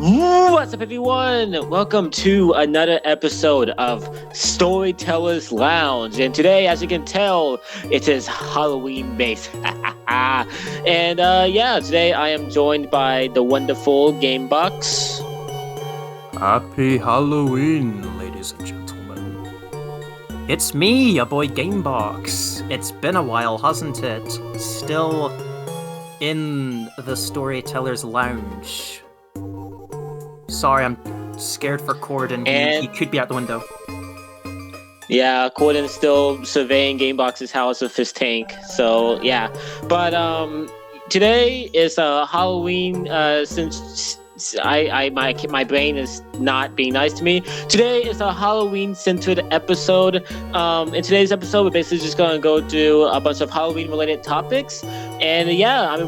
What's up, everyone? Welcome to another episode of Storyteller's Lounge. And today, as you can tell, it is Halloween based. And today I am joined by the wonderful Gamebox. Happy Halloween, ladies and gentlemen. It's me, your boy Gamebox. It's been a while, hasn't it? Still in the Storyteller's Lounge. Sorry, I'm scared for Corden. He could be out the window. Yeah, Corden's still surveying Gamebox's house with his tank. So, yeah. But today is Halloween, since my brain is not being nice to me. Today is a Halloween-centered episode. In today's episode, we're basically just going to go through a bunch of Halloween-related topics. And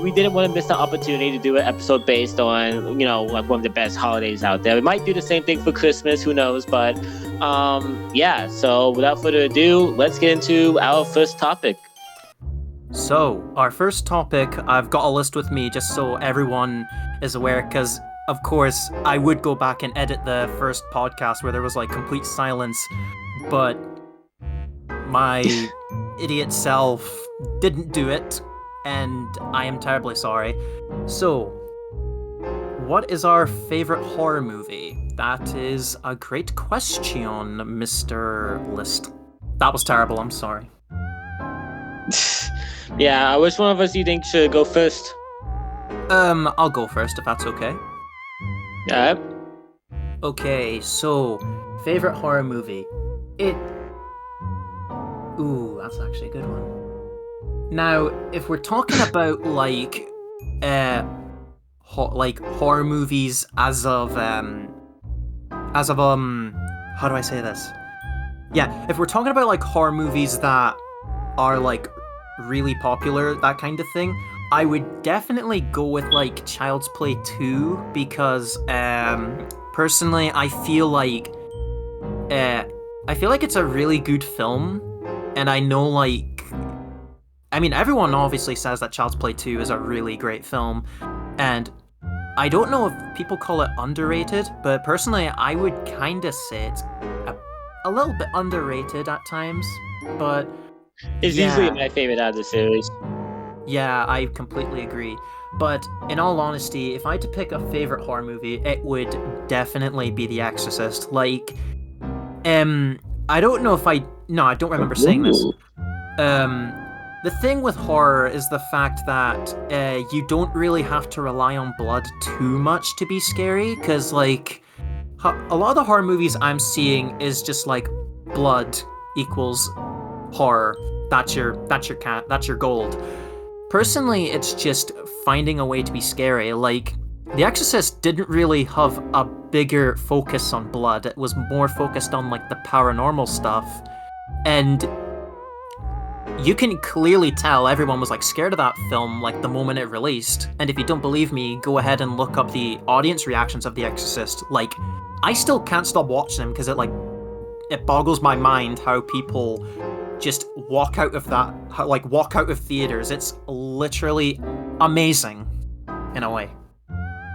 we didn't want to miss the opportunity to do an episode based on, like one of the best holidays out there. We might do the same thing for Christmas, who knows? But, so without further ado, let's get into our first topic. So, our first topic, I've got a list with me just so everyone is aware, because, of course, I would go back and edit the first podcast where there was, complete silence, but my idiot self didn't do it, and I am terribly sorry. So, what is our favorite horror movie? That is a great question, Mr. List. That was terrible, I'm sorry. Yeah, which one of us do you think should go first? I'll go first if that's okay. Yeah. Okay, so favorite horror movie. Ooh, that's actually a good one. Now, if we're talking about horror movies as of how do I say this? Yeah, if we're talking about horror movies that are really popular, that kind of thing, I would definitely go with Child's Play 2 because personally I feel like it's a really good film, and I know everyone obviously says that Child's Play 2 is a really great film, and I don't know if people call it underrated, but personally I would kind of say it's a little bit underrated at times, but it's easily my favorite out of the series. Yeah, I completely agree. But in all honesty, if I had to pick a favorite horror movie, it would definitely be The Exorcist. I don't know if I don't remember saying this. The thing with horror is the fact that you don't really have to rely on blood too much to be scary, because a lot of the horror movies I'm seeing is just blood equals horror. That's your gold. Personally, it's just finding a way to be scary. The Exorcist didn't really have a bigger focus on blood. It was more focused on the paranormal stuff, and you can clearly tell everyone was scared of that film the moment it released. And if you don't believe me, go ahead and look up the audience reactions of The Exorcist. I still can't stop watching them because it boggles my mind how people just walk out of theaters. It's literally amazing in a way.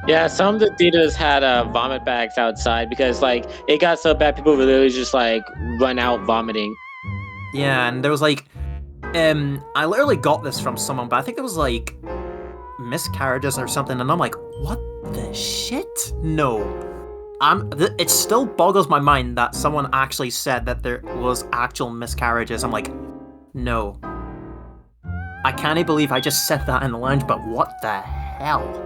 Yeah, some of the theaters had vomit bags outside because it got so bad people would literally just run out vomiting. Yeah, and there was I literally got this from someone, but I think there was miscarriages or something, and I'm what the shit? No. It still boggles my mind that someone actually said that there was actual miscarriages. I'm no. I can't believe I just said that in the lounge, but what the hell?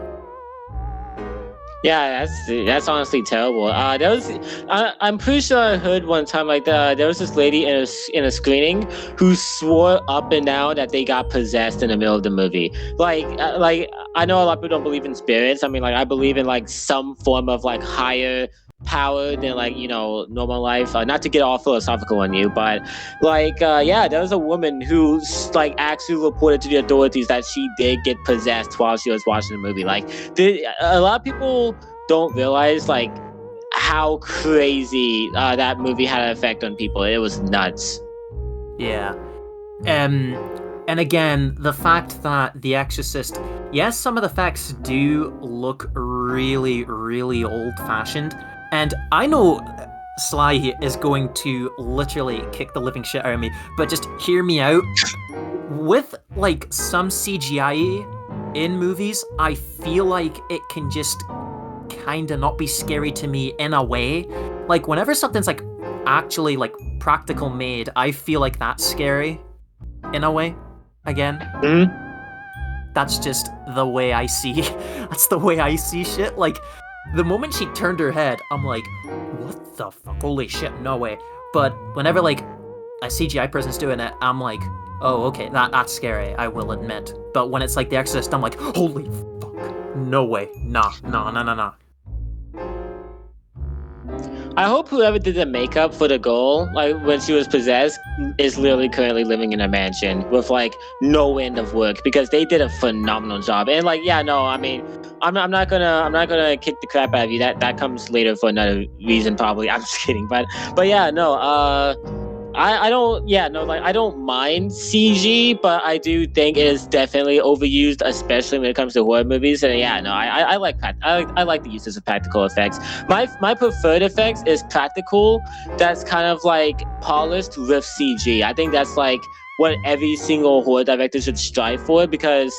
Yeah, that's honestly terrible. I'm pretty sure I heard one time there was this lady in a screening who swore up and down that they got possessed in the middle of the movie. I know a lot of people don't believe in spirits. I believe in some form of higher power than normal life. Not to get all philosophical on you, but there was a woman who actually reported to the authorities that she did get possessed while she was watching the movie. A lot of people don't realize how crazy that movie had an effect on people. It was nuts. Yeah. And again, the fact that The Exorcist, yes, some of the effects do look really, really old-fashioned, and I know Sly is going to literally kick the living shit out of me, but just hear me out. With, like, some CGI in movies, I feel like it can just kinda not be scary to me in a way. Like, whenever something's, like, actually, like, practical made, I feel like that's scary, in a way. Again, that's just the way I see. That's the way I see shit. Like, the moment she turned her head, I'm like, what the fuck? Holy shit, no way. But whenever like a CGI person's doing it, I'm like, oh, okay, that's scary. I will admit. But when it's like The Exorcist, I'm like, holy fuck, no way, nah. I hope whoever did the makeup for the girl, like when she was possessed, is literally currently living in a mansion with like no end of work, because they did a phenomenal job. And like, yeah, no, I mean, I'm not gonna kick the crap out of you. That comes later for another reason, probably. I'm just kidding, but yeah, no, I don't mind CG, but I do think it is definitely overused, especially when it comes to horror movies. And yeah, no, I like the uses of practical effects. My preferred effects is practical that's kind of like polished with CG. I think that's like what every single horror director should strive for, because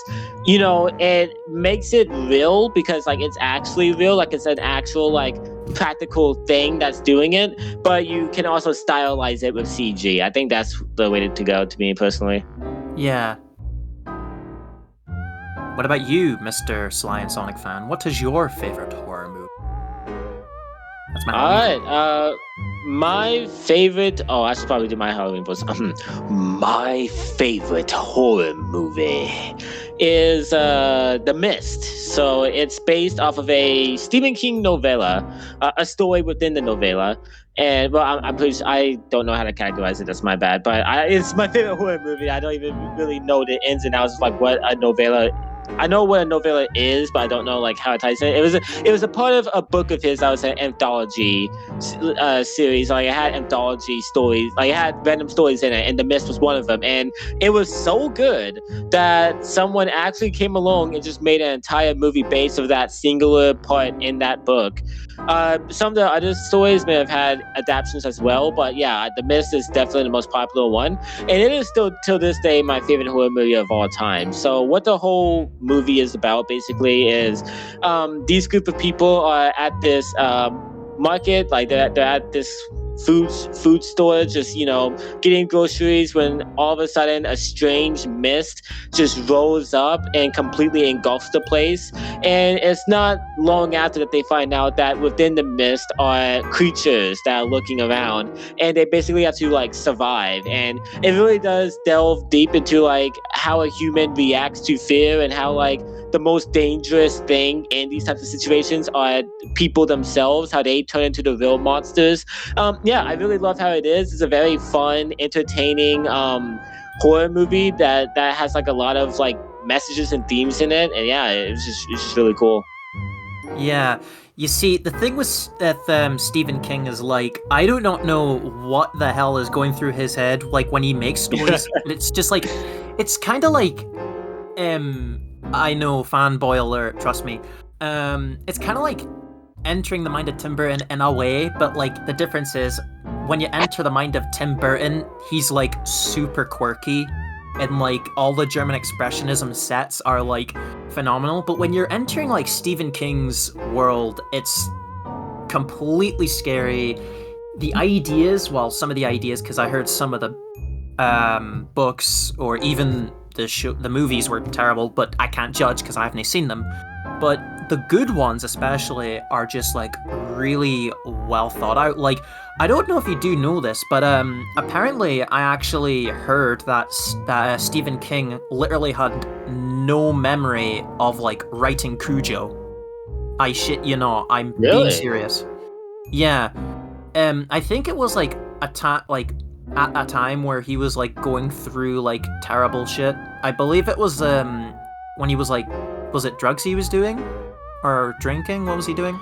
it makes it real, because like it's actually real, like it's an actual like practical thing that's doing it, but you can also stylize it with CG. I think that's the way to go, to me personally. Yeah. What about you, Mr. Sly and Sonic fan? What is your favorite horror movie? That's my Halloween. Alright, my favorite... Oh, I should probably do my Halloween voice. My favorite horror movie is The Mist. So it's based off of a Stephen King novella, a story within the novella. And well, I'm pretty sure, I don't know how to categorize it. That's my bad. But it's my favorite horror movie. I don't even really know the ins and outs of like what a novella. I know what a novella is, but I don't know like how it ties in. It was a part of a book of his that was an anthology series. Like it had anthology stories, like it had random stories in it, and The Mist was one of them. And it was so good that someone actually came along and just made an entire movie based of that singular part in that book. Some of the other stories may have had adaptations as well, but yeah, The Mist is definitely the most popular one, and it is still till this day my favorite horror movie of all time. So what the whole movie is about basically is these group of people are at this market, like they're at this food store, just getting groceries, when all of a sudden a strange mist just rolls up and completely engulfs the place. And it's not long after that they find out that within the mist are creatures that are looking around, and they basically have to like survive. And it really does delve deep into like how a human reacts to fear, and how like the most dangerous thing in these types of situations are people themselves, how they turn into the real monsters. Yeah, I really love how it is. It's a very fun, entertaining horror movie that has like a lot of like messages and themes in it, and yeah, it's just really cool. Yeah, you see, the thing with Stephen King is like, I do not know what the hell is going through his head, like when he makes stories. It's just like, it's kind of like, I know, fanboy alert, trust me. It's kind of like entering the mind of Tim Burton in a way, but like the difference is when you enter the mind of Tim Burton, he's like super quirky, and like all the German expressionism sets are like phenomenal. But when you're entering like Stephen King's world, it's completely scary. The ideas, well, some of the ideas, because I heard some of the books or even the movies were terrible, but I can't judge because I haven't seen them. But the good ones especially are just like really well thought out. Like, I don't know if you do know this, but apparently I actually heard that Stephen King literally had no memory of like writing Cujo. I shit you not, I'm Really? being serious. Yeah. I think it was like at a time where he was like going through like terrible shit. I believe it was when he was like, was it drugs he was doing? Or drinking? What was he doing?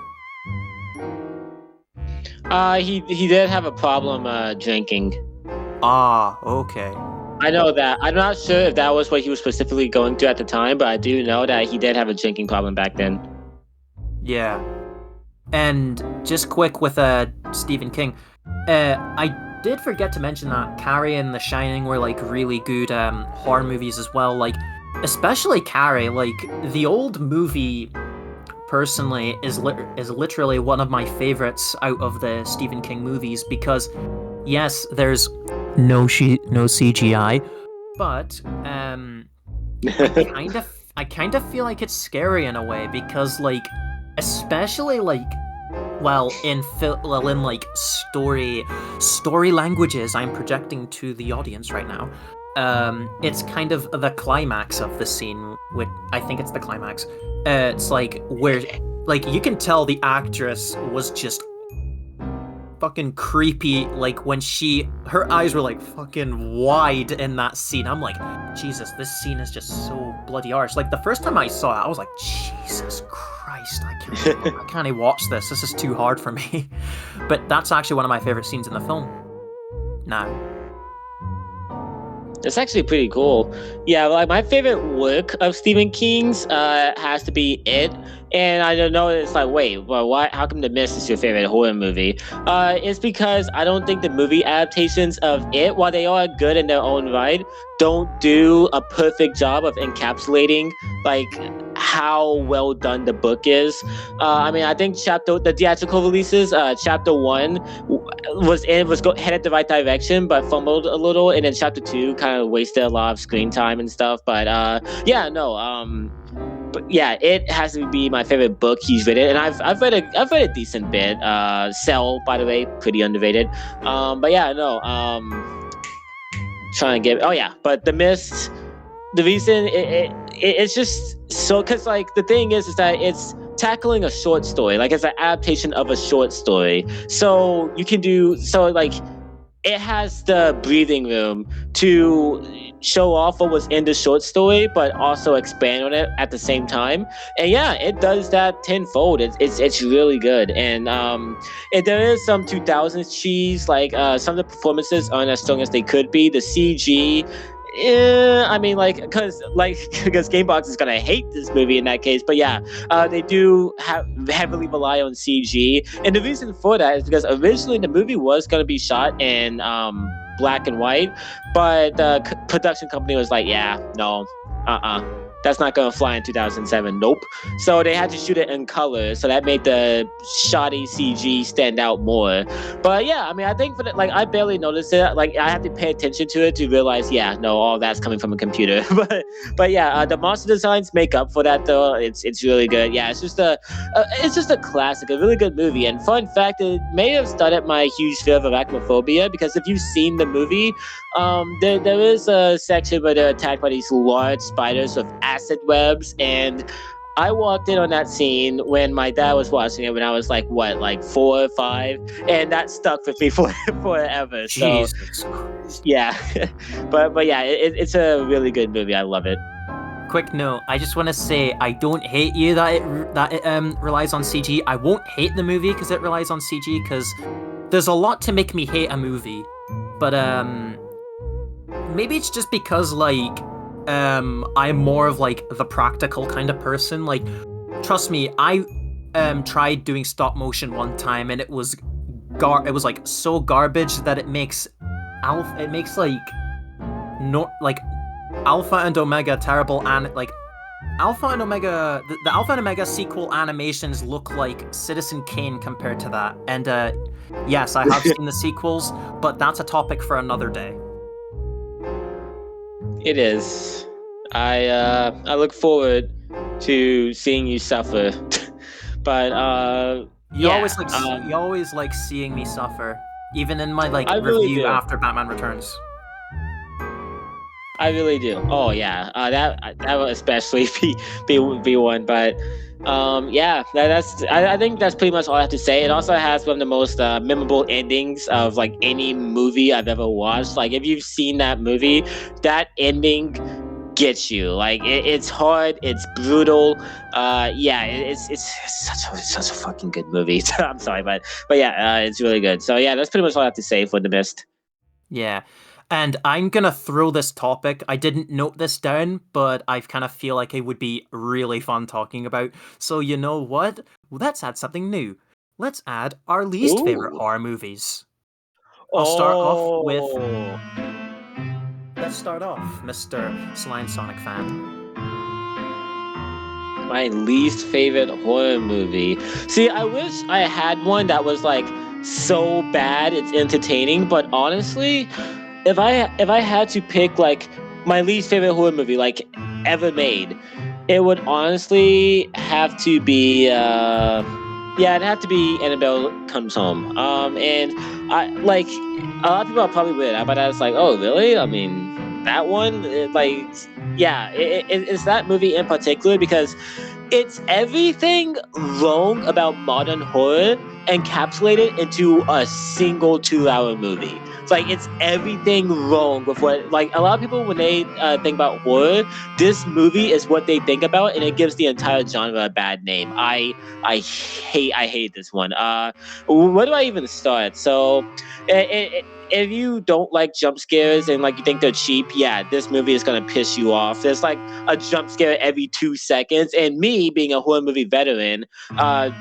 He did have a problem drinking. Ah, okay. I know that. I'm not sure if that was what he was specifically going through at the time, but I do know that he did have a drinking problem back then. Yeah. And just quick with Stephen King, I did forget to mention that Carrie and The Shining were like really good horror movies as well. Like, especially Carrie, like the old movie. Personally, is literally one of my favorites out of the Stephen King movies because, yes, there's no CGI, but I kind of feel like it's scary in a way because like, especially like, well, in like story languages I'm projecting to the audience right now. It's kind of the climax of the scene, which I think it's the climax. It's like where, like, you can tell the actress was just fucking creepy. Like when her eyes were like fucking wide in that scene. I'm like, Jesus, this scene is just so bloody harsh. Like the first time I saw it, I was like, Jesus Christ, I can't watch this. This is too hard for me. But that's actually one of my favorite scenes in the film. Now. It's actually pretty cool. Yeah, like my favorite work of Stephen King's has to be It. And I don't know, it's like, wait, well, why? How come The Mist is your favorite horror movie? It's because I don't think the movie adaptations of It, while they are good in their own right, don't do a perfect job of encapsulating like how well done the book is. I mean, I think the theatrical releases, chapter 1 was headed the right direction, but fumbled a little, and then chapter 2 kind of wasted a lot of screen time and stuff. But but yeah, It has to be my favorite book he's written, and I've read a decent bit. Cell, by the way, pretty underrated. But yeah, no. Trying to get. Oh yeah, but The Mist. The reason it's just so, because like the thing is that it's tackling a short story, like it's an adaptation of a short story. So you can do like it has the breathing room to show off what was in the short story, but also expand on it at the same time. And yeah, it does that tenfold. It's really good. And there is some 2000s cheese, like some of the performances aren't as strong as they could be. The CG. Yeah, I mean, because Gamebox is gonna hate this movie in that case, but yeah, they do heavily rely on CG, and the reason for that is because originally the movie was gonna be shot in black and white, but the production company was like, yeah, no, that's not gonna fly in 2007. Nope. So they had to shoot it in color, so that made the shoddy CG stand out more. But yeah, I mean, I think I barely noticed it. Like I have to pay attention to it to realize, yeah, no, all that's coming from a computer. but yeah, the monster designs make up for that though. It's really good. Yeah, it's just a classic, a really good movie. And fun fact, it may have started my huge fear of arachnophobia, because if you've seen the movie, there is a section where they're attacked by these large spiders with acid webs, and I walked in on that scene when my dad was watching it when I was like 4 or 5, and that stuck with me forever. Jesus so Christ. Yeah. but yeah, it's a really good movie. I love it. Quick note, I just want to say I don't hate you that it relies on CG. I won't hate the movie because it relies on CG, because there's a lot to make me hate a movie. But maybe it's just because like I'm more of like the practical kind of person. Like, trust me, I tried doing stop motion one time, and it was like so garbage that it makes like Alpha and Omega terrible, and like Alpha and Omega, the Alpha and Omega sequel animations look like Citizen Kane compared to that. And yes, I have seen the sequels, but that's a topic for another day. It is. I look forward to seeing you suffer. But you always like seeing me suffer, even in my I really review do. after Batman Returns. I really do. Oh yeah, that will especially be one. But yeah, I think that's pretty much all I have to say. It also has one of the most memorable endings of like any movie I've ever watched. Like if you've seen that movie, that ending gets you. Like it's hard, it's brutal. Yeah, it's such a fucking good movie. I'm sorry, but yeah, it's really good. So yeah, that's pretty much all I have to say for The Mist. Yeah. And I'm gonna throw this topic. I didn't note this down, but I kind of feel like it would be really fun talking about. So you know what? Let's add something new. Let's add our least favorite Ooh. horror movies. I'll start off with. Oh. Let's start off, Mr. Sly and Sonic fan. My least favorite horror movie. See, I wish I had one that was like so bad it's entertaining, but honestly, if I had to pick like my least favorite horror movie like ever made, it would honestly have to be yeah, it'd have to be Annabelle Comes Home. And I like a lot of people are probably weird, but I was like, oh really? I mean, that one, like, yeah, it's that movie in particular because it's everything wrong about modern horror encapsulated into a single 2-hour movie. It's like it's everything wrong with what, like, a lot of people when they think about horror, this movie is what they think about, and it gives the entire genre a bad name. I hate this one. Where do I even start? So, if you don't like jump scares and like you think they're cheap, yeah, this movie is gonna piss you off. There's like a jump scare every 2 seconds, and me being a horror movie veteran,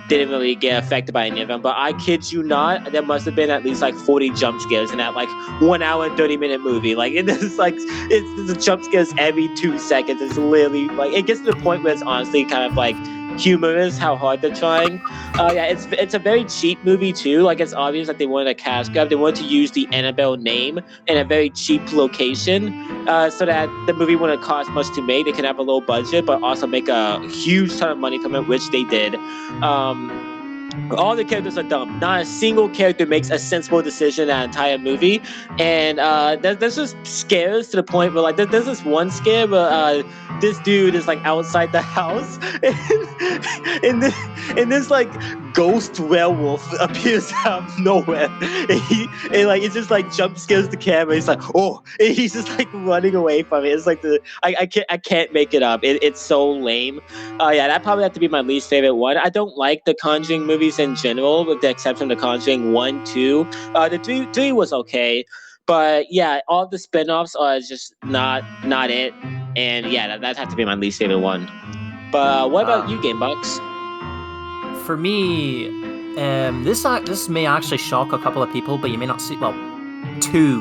didn't really get affected by any of them. But I kid you not, there must have been at least like 40 jump scares in that like 1 hour and 30-minute movie. Like it's like it's the jump scares every 2 seconds. It's literally like it gets to the point where it's honestly kind of like humorous how hard they're trying. Yeah, it's a very cheap movie too. Like it's obvious that they wanted a cash grab. They wanted to use the Annabelle name in a very cheap location, so that the movie wouldn't cost much to make. They can have a low budget, but also make a huge ton of money from it, which they did. All the characters are dumb. Not a single character makes a sensible decision in that entire movie. And there's just scares to the point where like there's this one scare where this dude is like outside the house and this like ghost werewolf appears out of nowhere. And like it just like jump scares the camera. He's like, oh, and he's just like running away from it. It's like I can't make it up. It's so lame. Yeah, that probably have to be my least favorite one. I don't like the Conjuring movies in general, with the exception of the Conjuring 1, 2. The 3 was okay. But yeah, all the spin-offs are just not it. And yeah, that'd have to be my least favorite one. But what about you, Gamebox? For me, this may actually shock a couple of people, but you may not see. Well, 2.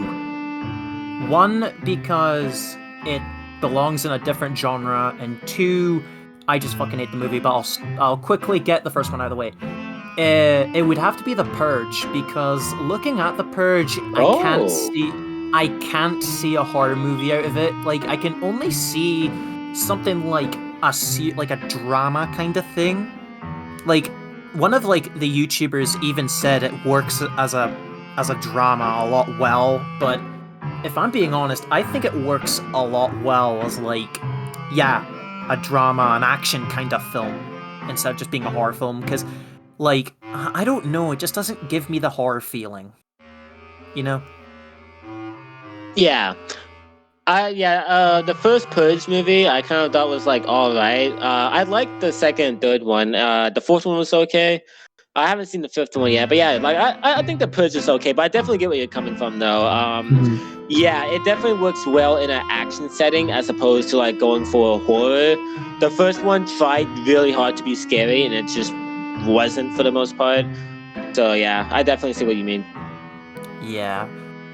One, because it belongs in a different genre, and 2, I just fucking hate the movie. But I'll quickly get the first one out of the way. It would have to be The Purge, because looking at The Purge, I can't see a horror movie out of it. Like I can only see something like a drama kind of thing. Like one of like the YouTubers even said it works as a drama a lot well, but if I'm being honest, I think it works a lot well as like, yeah, a drama, an action kind of film instead of just being a horror film, because like I don't know, it just doesn't give me the horror feeling, you know? Yeah. The first Purge movie I kind of thought was like all right. I liked the second and third one. The fourth one was okay. I haven't seen the fifth one yet, but yeah, like I think the Purge is okay. But I definitely get where you're coming from, though. Yeah, it definitely works well in an action setting as opposed to like going for a horror. The first one tried really hard to be scary, and it just wasn't for the most part. So yeah, I definitely see what you mean. Yeah.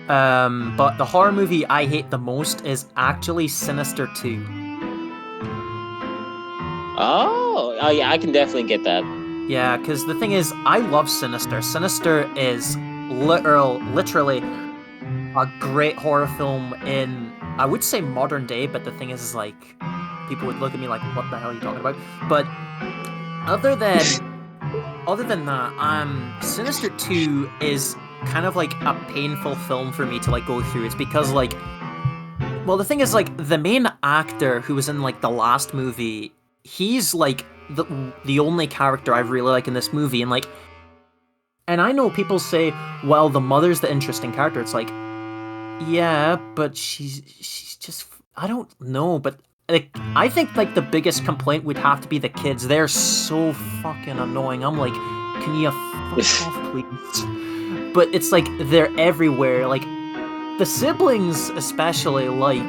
But the horror movie I hate the most is actually Sinister 2. Oh yeah, I can definitely get that. Yeah, because the thing is, I love Sinister. Sinister is literally a great horror film in, I would say, modern day, but the thing is like, people would look at me like, what the hell are you talking about? But other than that, Sinister 2 is kind of like a painful film for me to like go through. It's because like, well, the thing is like the main actor who was in like the last movie, he's like the only character I really like in this movie, and I know people say, well, the mother's the interesting character. It's like, yeah, but she's just, I don't know, but like I think like the biggest complaint would have to be the kids. They're so fucking annoying. I'm like, can you fuck off, please? But it's like they're everywhere. Like the siblings especially, like,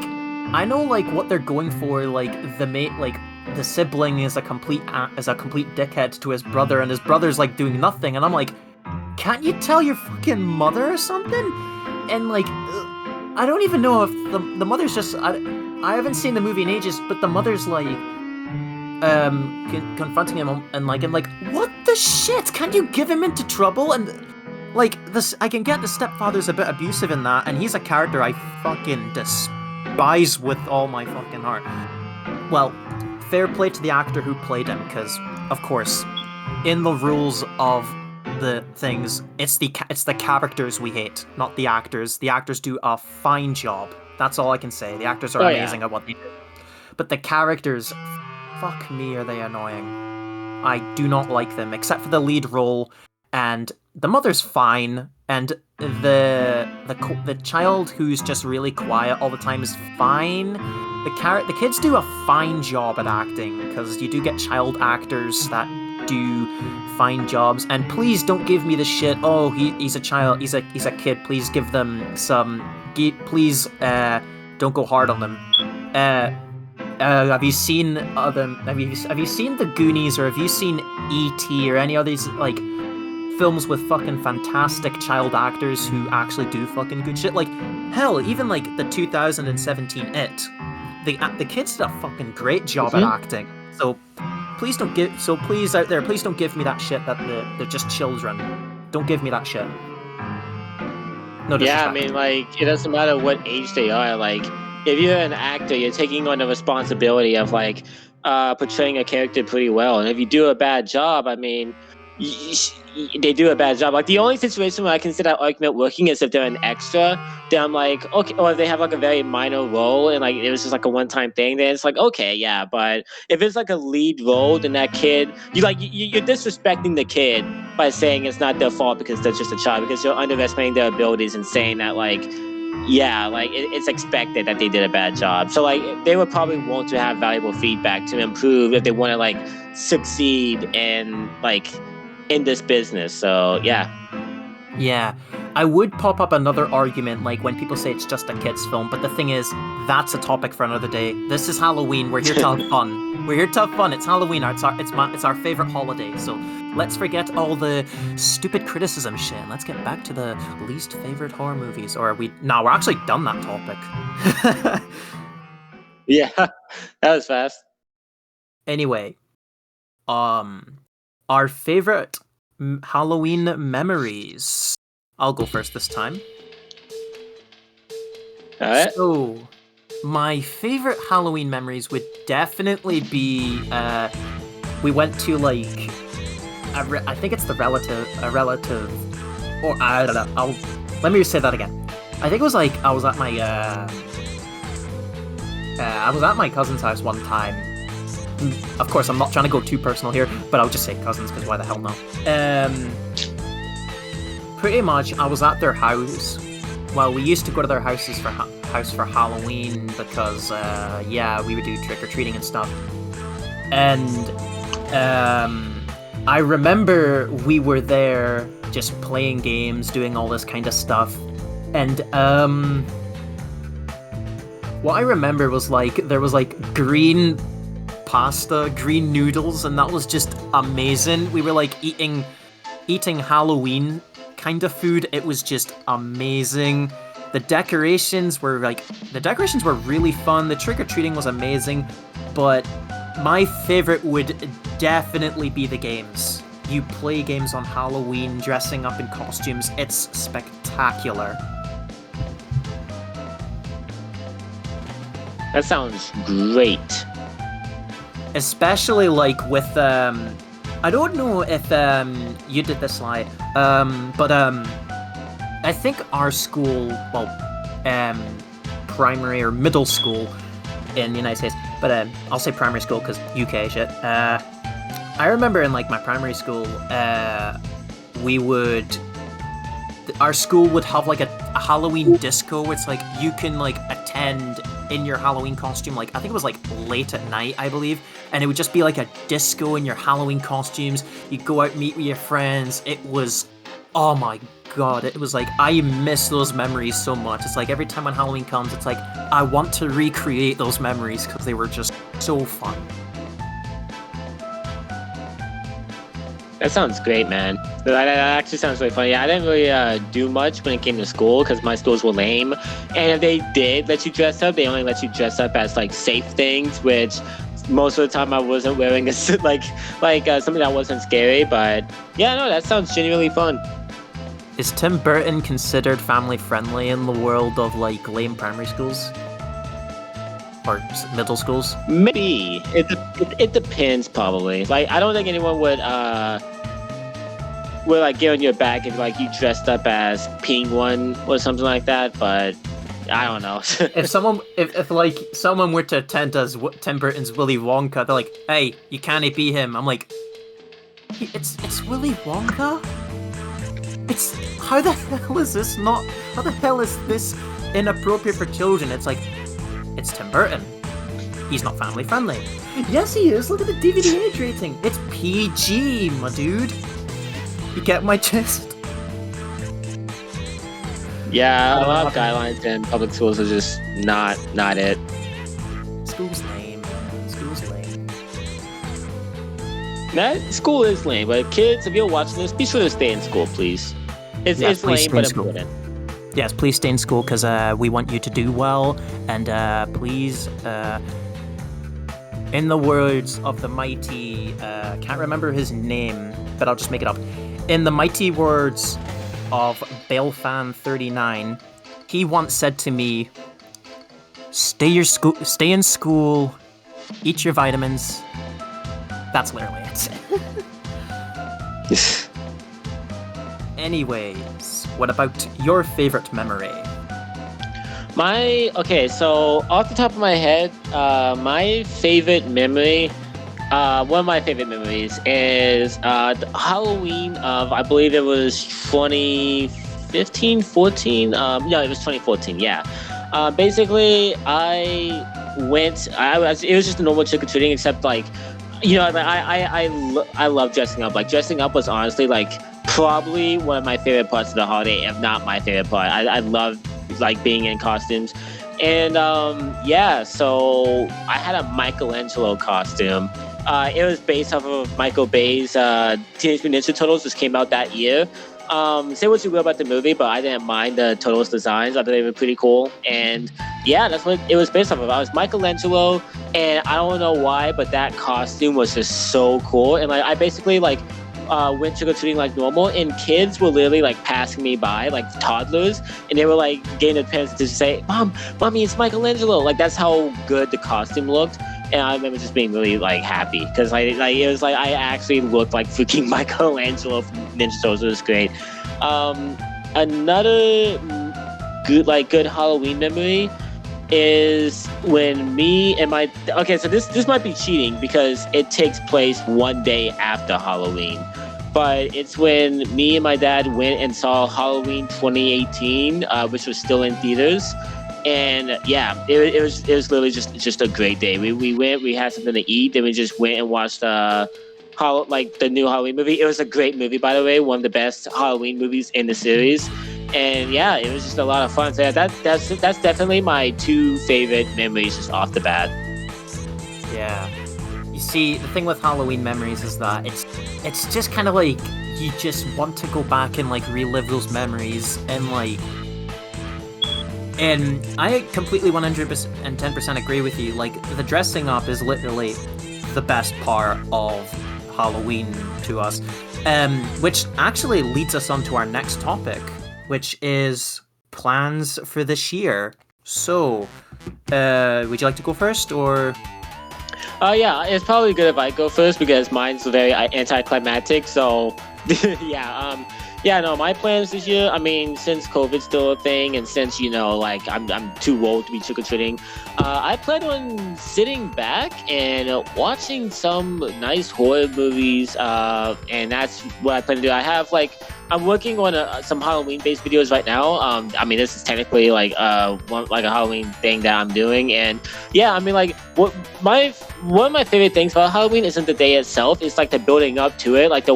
I know like what they're going for, like the mate, like the sibling is a complete dickhead to his brother, and his brother's like doing nothing, and I'm like, can't you tell your fucking mother or something? And like, I don't even know if the mother's just, I haven't seen the movie in ages, but the mother's like, confronting him and like, what the shit? Can't you give him into trouble? And like this, I can get the stepfather's a bit abusive in that, and he's a character I fucking despise with all my fucking heart. Well, fair play to the actor who played him, because of course, in the rules of the things, it's the characters we hate, not the actors. The actors do a fine job. That's all I can say. The actors are amazing at what they do. But the characters, fuck me, are they annoying. I do not like them, except for the lead role, and the mother's fine, and the child who's just really quiet all the time is fine. The kids do a fine job at acting, because you do get child actors that do fine jobs. And please don't give me the shit, oh, he's a child, he's a kid, please give them some, please don't go hard on them. Have you seen have you seen The Goonies, or have you seen E.T. or any of these like films with fucking fantastic child actors who actually do fucking good shit? Like, hell, even like the 2017 It, the kids did a fucking great job at acting. So please don't please out there, please don't give me that shit that they're just children. Don't give me that shit. No disrespect. Yeah, I mean, like, it doesn't matter what age they are. Like, if you're an actor, you're taking on the responsibility of like portraying a character pretty well, and if you do a bad job, I mean, they do a bad job. Like, the only situation where I consider that argument working is if they're an extra. Then I'm like, okay, or if they have like a very minor role and like it was just like a one-time thing, then it's like, okay, yeah. But if it's like a lead role, then that kid, you're disrespecting the kid by saying it's not their fault because they're just a child, because you're underestimating their abilities and saying that like, yeah, like it's expected that they did a bad job. So like they would probably want to have valuable feedback to improve if they want to like succeed in this business. So yeah, I would pop up another argument, like when people say it's just a kids film, but the thing is, that's a topic for another day. This is Halloween. We're here to have fun. We're here to have fun. It's Halloween. It's our favorite holiday. So let's forget all the stupid criticism shit, and let's get back to the least favorite horror movies. Or we're actually done that topic. Yeah, that was fast. Anyway, our favorite Halloween memories. I'll go first this time. All right. So, my favorite Halloween memories would definitely be, we went to like, I think it's a relative, or I don't know. Let me say that again. I think it was like I was at my cousin's house one time. Of course, I'm not trying to go too personal here, but I'll just say cousins, because why the hell not? Pretty much, I was at their house. Well, we used to go to their houses for Halloween because, we would do trick-or-treating and stuff. And I remember we were there just playing games, doing all this kind of stuff. And what I remember was like, there was like green pasta, green noodles, and that was just amazing. We were like eating Halloween kind of food. It was just amazing. The decorations were really fun. The trick-or-treating was amazing, but my favorite would definitely be the games. You play games on Halloween, dressing up in costumes. It's spectacular. That sounds great. Especially like with I don't know if you did this slide, but I think our school, primary or middle school in the United States, but I'll say primary school because UK shit. I remember in like my primary school, our school would have like a Halloween disco where it's like you can like attend in your Halloween costume, like I think it was like late at night, I believe, and it would just be like a disco in your Halloween costumes. You'd go out, meet with your friends. It was, oh my god, it was like, I miss those memories so much. It's like every time when Halloween comes, it's like, I want to recreate those memories because they were just so fun. That sounds great, man. That actually sounds really funny. Yeah, I didn't really do much when it came to school because my schools were lame. And if they did let you dress up, they only let you dress up as like safe things, which most of the time I wasn't wearing something that wasn't scary. But yeah, no, that sounds genuinely fun. Is Tim Burton considered family friendly in the world of like lame primary schools? Or middle schools? Maybe. It depends, probably. Like, I don't think anyone would like get on your back if like you dressed up as Penguin or something like that, but I don't know. if someone were to attend as Tim Burton's Willy Wonka, they're like, hey, you can't be him. I'm like, it's Willy Wonka? How the hell is this inappropriate for children? It's like, it's Tim Burton. He's not family friendly. Yes, he is. Look at the DVD age rating. It's PG, my dude. You get my gist? Yeah, a lot of guidelines in public schools are just not it. School's lame. School's lame. That school is lame, but kids, if you're watching this, be sure to stay in school, please. It's lame, but important. Yes, please stay in school because we want you to do well. And please, in the words of the mighty, can't remember his name, but I'll just make it up. In the mighty words of Belfan39, he once said to me, stay in school, eat your vitamins. That's literally it. Anyways, what about your favorite memory? So off the top of my head, my favorite memory, one of my favorite memories is the Halloween of, I believe it was 2015, 14. No, it was 2014. Yeah. Basically, it was just a normal trick or treating, except like, you know, I love dressing up. Like dressing up was honestly like probably one of my favorite parts of the holiday, if not my favorite part. I love like being in costumes. And so I had a Michelangelo costume. It was based off of Michael Bay's Teenage Mutant Ninja Turtles, which came out that year. Say what you will about the movie, but I didn't mind the Turtles designs. I thought they were pretty cool. And yeah, that's what it was based off of. I was Michelangelo, and I don't know why, but that costume was just so cool. And like I basically like went trick-or-treating like normal, and kids were literally like passing me by, like toddlers, and they were like getting their parents to say, Mommy, it's Michelangelo. Like that's how good the costume looked. And I remember just being really like happy because like it was like I actually looked like freaking Michelangelo from Ninja Turtles. It was great. Another good Halloween memory is when me and my so this might be cheating because it takes place one day after Halloween, but it's when me and my dad went and saw Halloween 2018, which was still in theaters. And yeah, it was literally just a great day. We went, we had something to eat, then we just went and watched the new Halloween movie. It was a great movie, by the way, one of the best Halloween movies in the series. And yeah, it was just a lot of fun. So yeah, that's definitely my two favorite memories just off the bat. Yeah. You see, the thing with Halloween memories is that it's just kind of like you just want to go back and like relive those memories and I completely 110% agree with you. Like, the dressing up is literally the best part of Halloween to us. Which actually leads us on to our next topic, which is plans for this year. So, would you like to go first, or...? Yeah, it's probably good if I go first because mine's very anticlimactic, so... Yeah, no, my plans this year, I mean, since COVID's still a thing, and since, you know, like, I'm too old to be trick-or-treating, I plan on sitting back and watching some nice horror movies, and that's what I plan to do. I have, like, I'm working on some Halloween-based videos right now. I mean, this is technically like a Halloween thing that I'm doing, and yeah, I mean, like one of my favorite things about Halloween isn't the day itself; it's like the building up to it, like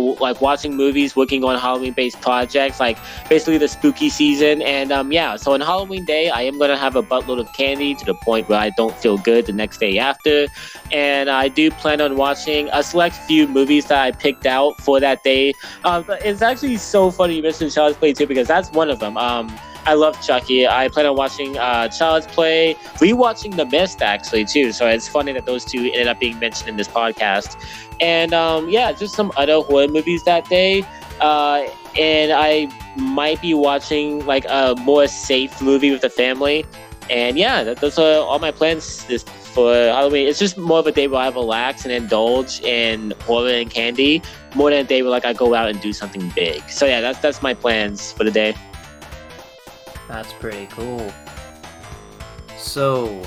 watching movies, working on Halloween-based projects, like basically the spooky season. And yeah, so on Halloween day, I am gonna have a buttload of candy to the point where I don't feel good the next day after, and I do plan on watching a select few movies that I picked out for that day. But it's actually so funny you mentioned Child's Play too, because that's one of them. I love Chucky. I plan on watching Child's Play, rewatching The Mist actually too. So it's funny that those two ended up being mentioned in this podcast. And yeah, just some other horror movies that day. And I might be watching like a more safe movie with the family. And yeah, those are all my plans for Halloween. It's just more of a day where I relax and indulge in horror and candy, more than a day where like I go out and do something big. So yeah, that's my plans for the day. That's pretty cool. So,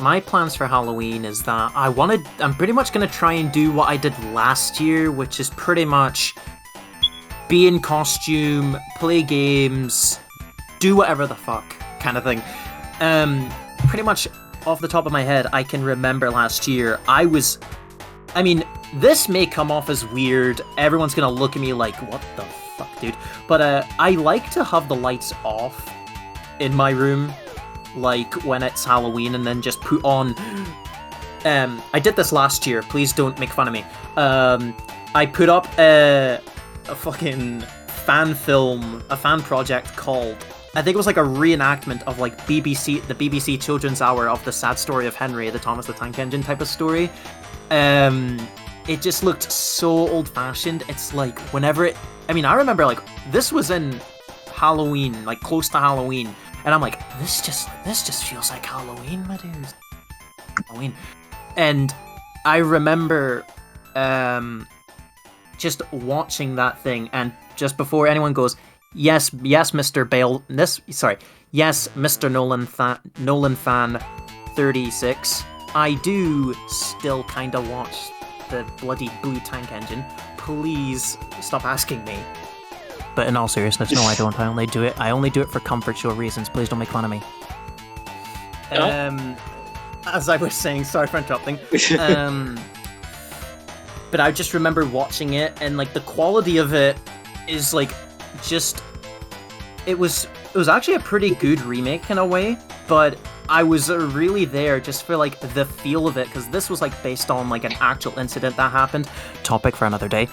my plans for Halloween is that I'm pretty much gonna try and do what I did last year, which is pretty much be in costume, play games, do whatever the fuck kind of thing. Pretty much off the top of my head, I can remember last year, I mean, this may come off as weird, everyone's gonna look at me like, what the fuck, dude? But I like to have the lights off in my room, like when it's Halloween, and then just put on... I did this last year, please don't make fun of me. I put up a fucking fan project called... I think it was like a reenactment of like the BBC Children's Hour of the Sad Story of Henry, the Thomas the Tank Engine type of story. It just looked so old-fashioned. It's like whenever it... I mean, I remember like this was in Halloween, like close to Halloween, and I'm like, this just feels like Halloween, my dudes. Halloween. And I remember just watching that thing, and just before anyone goes, yes, Mr. Bale, yes, Mr. Nolan fan 36, I do still kind of watch the bloody Blue Tank Engine. Please stop asking me. But in all seriousness, no, I don't. I only do it for comfort show reasons. Please don't make fun of me. As I was saying, sorry for interrupting. But I just remember watching it, and like the quality of it is like just... It was actually a pretty good remake in a way, but I was really there just for like the feel of it, because this was like based on like an actual incident that happened. Topic for another day.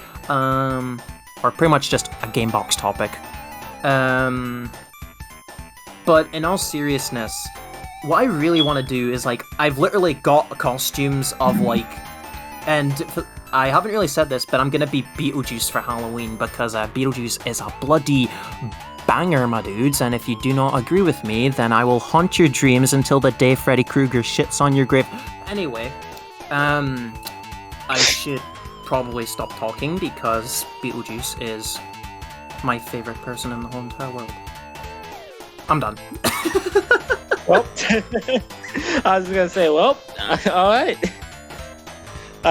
Or pretty much just a Gamebox topic. But in all seriousness, what I really want to do is like, I've literally got costumes of like, and I haven't really said this, but I'm gonna be Beetlejuice for Halloween, because Beetlejuice is a bloody banger, my dudes, and if you do not agree with me, then I will haunt your dreams until the day Freddy Krueger shits on your grave. Anyway, I should probably stop talking, because Beetlejuice is my favorite person in the whole entire world. I'm done. Well, I was gonna say, well, all right.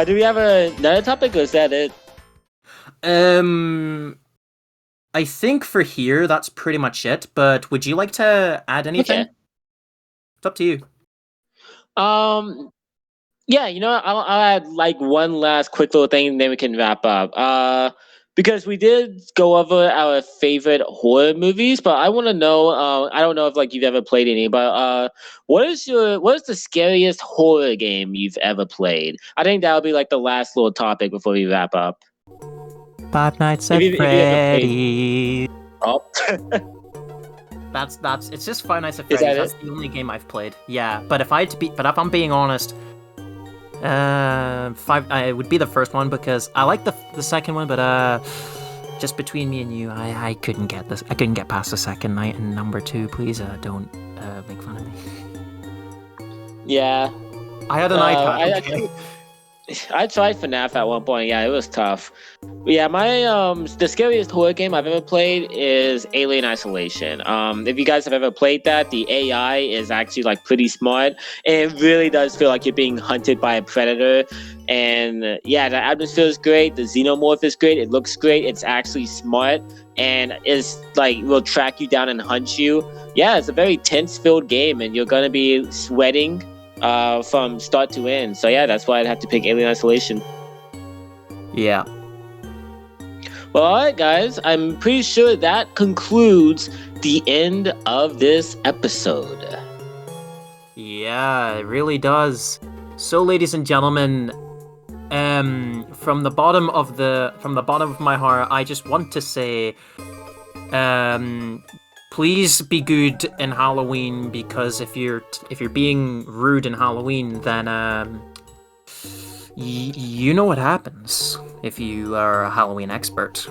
Do we have another topic, or is that it? I think for here, that's pretty much it, but would you like to add anything? Okay. It's up to you. Yeah, you know what? I'll add like one last quick little thing, and then we can wrap up. Because we did go over our favorite horror movies, but I want to know. I don't know if like you've ever played any, but what is the scariest horror game you've ever played? I think that would be like the last little topic before we wrap up. Five Nights at Freddy's. Oh. That's it's just Five Nights at Freddy's. That's the only game I've played. Yeah, but if I'm being honest, I would be the first one, because I like the second one, but just between me and you, I couldn't get this. I couldn't get past the second night, and number two, please don't make fun of me. Yeah. I had an iPad. Okay. I tried FNAF at one point. Yeah, it was tough. But yeah, my the scariest horror game I've ever played is Alien Isolation. If you guys have ever played that, the AI is actually like pretty smart, and it really does feel like you're being hunted by a predator. And yeah, the atmosphere is great. The xenomorph is great. It looks great. It's actually smart and is like will track you down and hunt you. Yeah, it's a very tense-filled game, and you're gonna be sweating from start to end. So yeah, that's why I'd have to pick Alien Isolation. Yeah. Well, all right, guys. I'm pretty sure that concludes the end of this episode. Yeah, it really does. So, ladies and gentlemen, from the bottom of my heart, I just want to say, please be good in Halloween, because if you're being rude in Halloween, then you know what happens if you are a Halloween expert.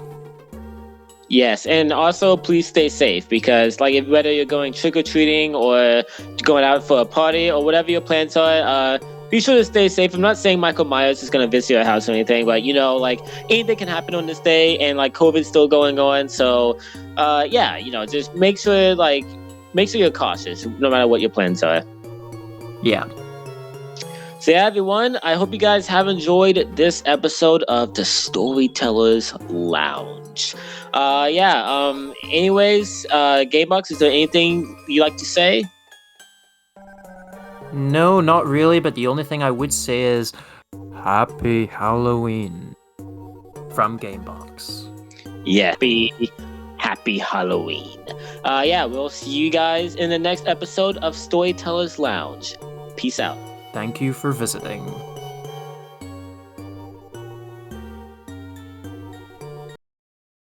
Yes, and also please stay safe, because like whether you're going trick-or-treating or going out for a party or whatever your plans are, be sure to stay safe. I'm not saying Michael Myers is going to visit your house or anything, but like anything can happen on this day, and like COVID's still going on. So yeah, just make sure you're cautious no matter what your plans are. Yeah. So yeah, everyone, I hope you guys have enjoyed this episode of the Storyteller's Lounge. Anyways, Gamebox, is there anything you like to say? No, not really, but the only thing I would say is Happy Halloween from Gamebox. Yeah, happy Halloween. We'll see you guys in the next episode of Storyteller's Lounge. Peace out. Thank you for visiting.